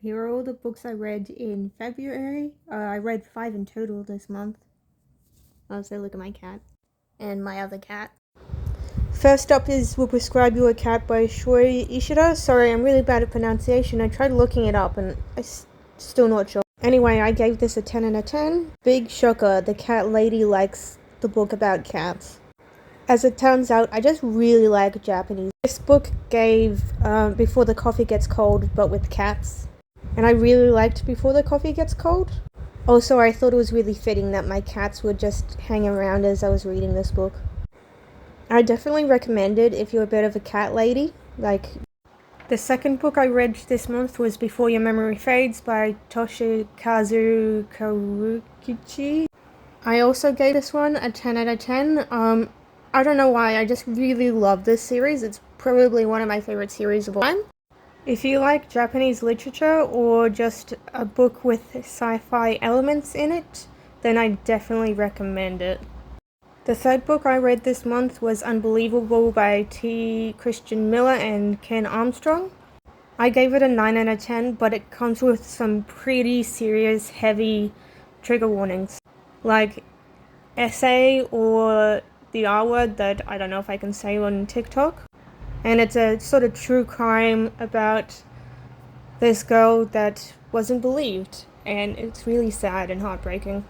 Here are all the books I read in February. I read 5 in total this month. Also, look at my cat. And my other cat. First up is Will Prescribe You a Cat by Shoi Ishida. Sorry, I'm really bad at pronunciation. I tried looking it up and I'm still not sure. Anyway, I gave this a 10 out of 10. Big shocker, the cat lady likes the book about cats. As it turns out, I just really like Japanese. This book gave Before the Coffee Gets Cold, but with cats. And I really liked Before the Coffee Gets Cold. Also, I thought it was really fitting that my cats would just hang around as I was reading this book. I definitely recommend it if you're a bit of a cat lady. The second book I read this month was Before Your Memory Fades by Toshikazu Kawaguchi. I also gave this one a 10 out of 10. I don't know why, I just really love this series. It's probably one of my favorite series of all time. If you like Japanese literature or just a book with sci-fi elements in it, then I definitely recommend it. The third book I read this month was Unbelievable by T. Christian Miller and Ken Armstrong. I gave it a 9 out of 10, but it comes with some pretty serious, heavy trigger warnings. Like essay or the R word that I don't know if I can say on TikTok. And it's a sort of true crime about this girl that wasn't believed, and it's really sad and heartbreaking.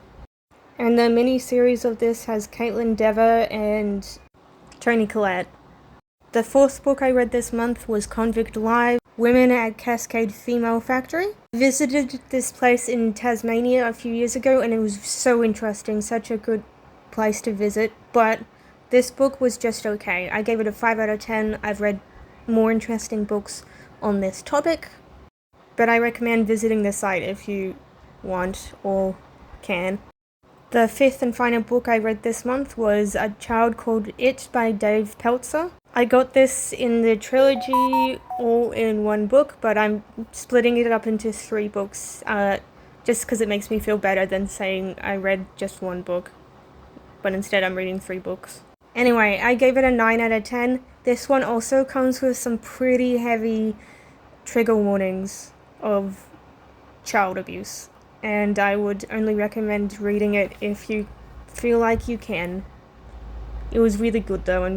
And the mini-series of this has Caitlin Dever and Toni Collette. The fourth book I read this month was Convict Live, Women at Cascade Female Factory. I visited this place in Tasmania a few years ago, and it was so interesting, such a good place to visit, but this book was just okay. I gave it a 5 out of 10. I've read more interesting books on this topic, but I recommend visiting the site if you want or can. The fifth and final book I read this month was A Child Called It by Dave Peltzer. I got this in the trilogy all in one book, but I'm splitting it up into 3 books, just because it makes me feel better than saying I read just one book, but instead I'm reading 3 books. Anyway, I gave it a 9 out of 10. This one also comes with some pretty heavy trigger warnings of child abuse, and I would only recommend reading it if you feel like you can. It was really good though, and